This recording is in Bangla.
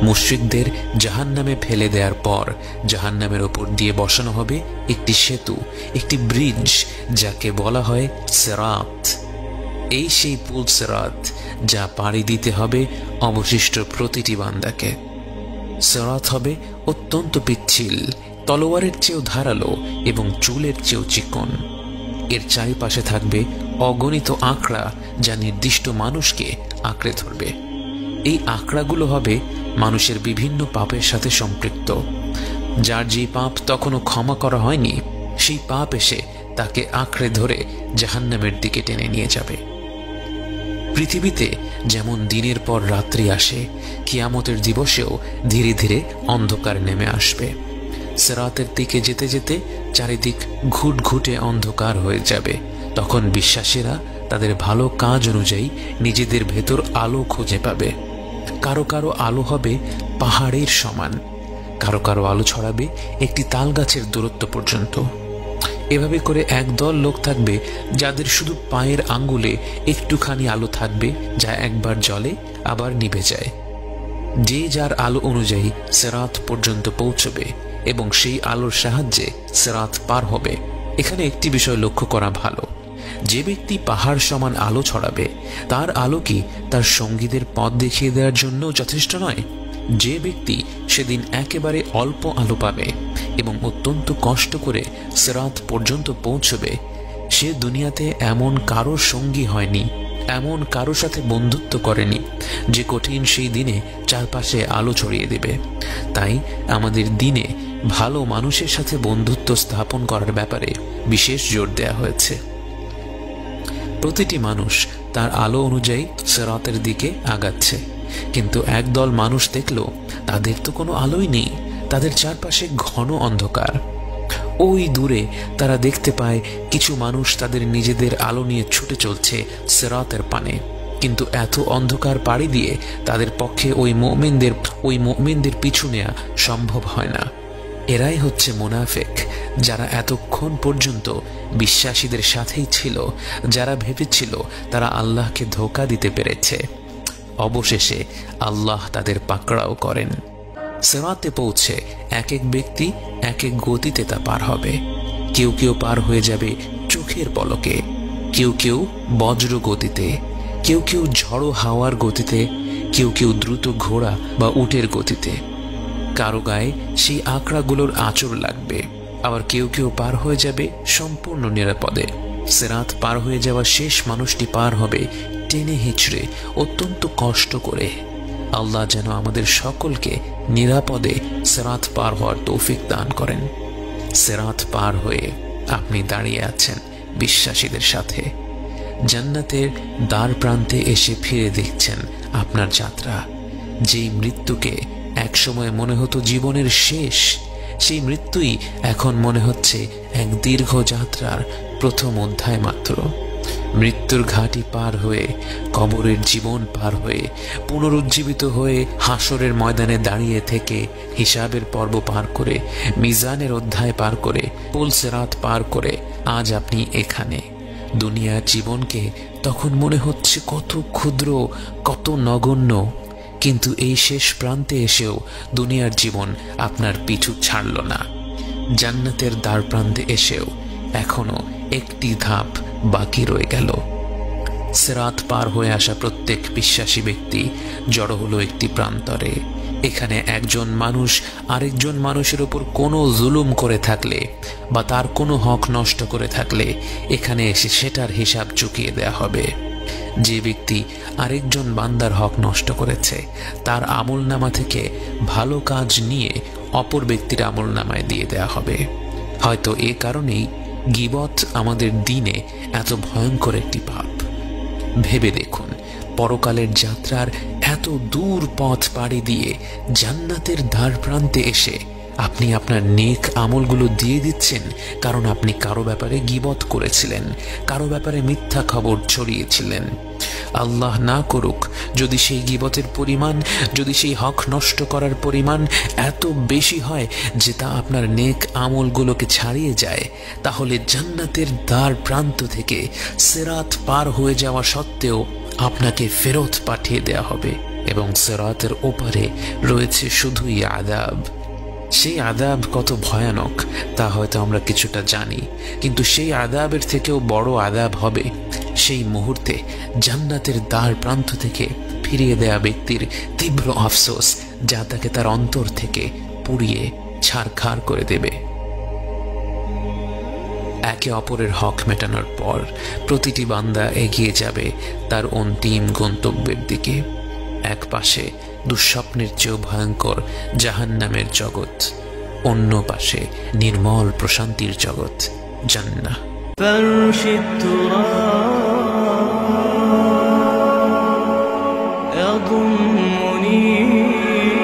মুশরিকদের জাহান্নামে ফেলে দেওয়ার পর জাহান্নামের ওপর দিয়ে বসানো হবে একটি সেতু, একটি ব্রিজ, যাকে বলা হয় সিরাত। এই সেই পুল সিরাত যা পাড়ি দিতে হবে অবশিষ্ট প্রতিটি বান্দাকে। সিরাত হবে অত্যন্ত পিচ্ছিল, তলোয়ারের চেয়েও ধারালো এবং চুলের চেয়েও চিকন। এর চারিপাশে থাকবে অগণিত আঁকড়া যা নির্দিষ্ট মানুষকে আঁকড়ে ধরবে। এই আঁকড়াগুলো হবে মানুষের বিভিন্ন পাপের সাথে সম্পৃক্ত। যার যে পাপ তখনও ক্ষমা করা হয়নি, সেই পাপ এসে তাকে আঁকড়ে ধরে জাহান্নামের দিকে টেনে নিয়ে যাবে। পৃথিবীতে যেমন দিনের পর রাত্রি আসে, কিয়ামতের দিবসেও ধীরে ধীরে অন্ধকার নেমে আসবে। সিরাতের দিকে যেতে যেতে চারিদিক ঘুটঘুটে অন্ধকার হয়ে যাবে। তখন বিশ্বাসীরা তাদের ভালো কাজ অনুযায়ী নিজেদের ভেতর আলো খুঁজে পাবে। কারো কারো আলো হবে পাহাড়ের সমান, কারো কারো আলো ছড়াবে একটি তাল গাছের দূরত্ব পর্যন্ত। এভাবে করে একদল লোক থাকবে যাদের শুধু পায়ের আঙ্গুলে একটুখানি আলো থাকবে, যা একবার জ্বলে আবার নিভে যায়। যে যার আলো অনুযায়ী সিরাত পর্যন্ত পৌঁছবে এবং সেই আলোর সাহায্যে সিরাত পার হবে। এখানে একটি বিষয় লক্ষ্য করা ভালো, যে ব্যক্তি পাহাড় সমান আলো ছড়াবে তার আলো কি তার সঙ্গীদের পথ দেখিয়ে দেওয়ার জন্য যথেষ্ট নয়? যে ব্যক্তি সেদিন একেবারে অল্প আলো পাবে এবং অত্যন্ত কষ্ট করে সিরাত পর্যন্ত পৌঁছবে, সে দুনিয়াতে এমন কারো সঙ্গী হয়নি, এমন কারো সাথে বন্ধুত্ব করেনি যে কঠিন সেই দিনে চারপাশে আলো ছড়িয়ে দেবে। তাই আমাদের দিনে ভালো মানুষের সাথে বন্ধুত্ব স্থাপন করার ব্যাপারে বিশেষ জোর দেওয়া হয়েছে। প্রতিটি মানুষ তার আলো অনুযায়ী সিরাতের দিকে আগাচ্ছে, কিন্তু একদল মানুষ দেখলো তাদের তো কোনো আলোই নেই, তাদের চারপাশে ঘন অন্ধকার। ওই দূরে তারা দেখতে পায় কিছু মানুষ তাদের নিজেদের আলো নিয়ে ছুটে চলছে সিরাতের পানে, কিন্তু এত অন্ধকার পাড়ি দিয়ে তাদের পক্ষে ওই মুমিনদের পিছু নেওয়া সম্ভব হয় না। এরাই হচ্ছে মুনাফিক, যারা এতক্ষণ পর্যন্ত বিশ্বাসীদের সাথেই ছিল, যারা ভেবেছিল তারা আল্লাহকে ধোঁকা দিতে পেরেছে। অবশেষে আল্লাহ তাদের পাকড়াও করেন। সিরাতে পৌঁছে এক এক ব্যক্তি এক এক গতিতে তা পার হবে। কেউ কেউ পার হয়ে যাবে চোখের পলকে, কেউ কেউ বজ্র গতিতে, কেউ কেউ ঝড়ো হাওয়ার গতিতে, কেউ কেউ দ্রুত ঘোড়া বা উটের গতিতে। কারো গায়ে সেই আঁকড়াগুলোর আঁচড় লাগবে, আবার কেউ কেউ পার হয়ে যাবে সম্পূর্ণ নিরাপদে। সিরাত পার হয়ে যাওয়া শেষ মানুষটি পার হবে টেনে হিচড়ে, অত্যন্ত কষ্ট করে। আল্লাহ যেন আমাদের সকলকে নিরাপদে সিরাত পার হওয়ার তৌফিক দান করেন। সিরাত পার হয়ে আপনি দাঁড়িয়ে আছেন বিশ্বাসীদের সাথে, জান্নাতের দ্বার প্রান্তে এসে ফিরে দেখছেন আপনার যাত্রা। যেই মৃত্যুকে একসময় মনে হতো জীবনের শেষ, সেই মৃত্যুই এখন মনে হচ্ছে এক দীর্ঘ যাত্রার প্রথম অধ্যায় মাত্র। মৃত্যুর ঘাটি পার হয়ে, কবরের জীবন পার হয়ে, পুনরুজ্জীবিত হয়ে হাসরের ময়দানে দাঁড়িয়ে থেকে, হিসাবের পর্ব পার করে, মিজানের অধ্যায় পার করে, পুল সিরাত পার করে আজ আপনি এখানে। দুনিয়ার জীবনকে তখন মনে হচ্ছে কত ক্ষুদ্র, কত নগণ্য, কিন্তু এই শেষ প্রান্তে এসেও দুনিয়ার জীবন আপনার পিছু ছাড়ল না। জান্নাতের দ্বার প্রান্তে এসেও এখনো একটি ধাপ বাকি রয়ে গেল। সিরাত পার হয়ে আসা প্রত্যেক বিশ্বাসী ব্যক্তি জড়ো হলো একটি প্রান্তরে। এখানে একজন মানুষ আরেকজন মানুষের উপর কোনো জুলুম করে থাকলে বা তার কোনো হক নষ্ট করে থাকলে এখানে এসে সেটার হিসাব চুকিয়ে দেয়া হবে। যে ব্যক্তি আরেকজন বান্দার হক নষ্ট করেছে তার আমলনামা থেকে ভালো কাজ নিয়ে অপর ব্যক্তির আমলনামায় দিয়ে দেয়া হবে। হয়তো এ কারণেই গীবত আমাদের দিনে এত ভয়ঙ্কর একটি পাপ। ভেবে দেখুন, পরকালের যাত্রার এত দূর পথ পাড়ি দিয়ে জান্নাতের দ্বার প্রান্তে এসে আপনি আপনার নেক আমলগুলো দিয়ে দিচ্ছেন কারণ আপনি কারো ব্যাপারে গীবত করেছিলেন, কারো ব্যাপারে মিথ্যা খবর ছড়িয়েছিলেন। আল্লাহ না করুক যদি সেই গীবতের পরিমাণ, যদি সেই হক নষ্ট করার পরিমাণ এত বেশি হয় যে তা আপনার নেক আমলগুলোকে ছাড়িয়ে যায়, তাহলে জান্নাতের দ্বার প্রান্ত থেকে সিরাত পার হয়ে যাওয়া সত্ত্বেও আপনাকে ফেরত পাঠিয়ে দেয়া হবে এবং সিরাতের ওপারে রয়েছে শুধুই আযাব। সেই আযাব কত ভয়ানক তা হয়তো আমরা কিছুটা জানি, কিন্তু সেই আযাবের থেকেও বড় আযাব হবে সেই মুহূর্তে জান্নাতের দ্বার প্রান্ত থেকে ফিরিয়ে দেয়া ব্যক্তির তীব্র আফসোস, যা তাকে তার অন্তর থেকে পুড়িয়ে ছারখার করে দেবে। একে অপরের হক মেটানোর পর প্রতিটি বান্দা এগিয়ে যাবে তার অন্তিম গন্তব্যের দিকে। এক পাশে দুঃস্বপ্নের চেয়েও ভয়ঙ্কর জাহান্নামের জগৎ, অন্য পাশে নির্মল প্রশান্তির জগৎ জান্নাহ।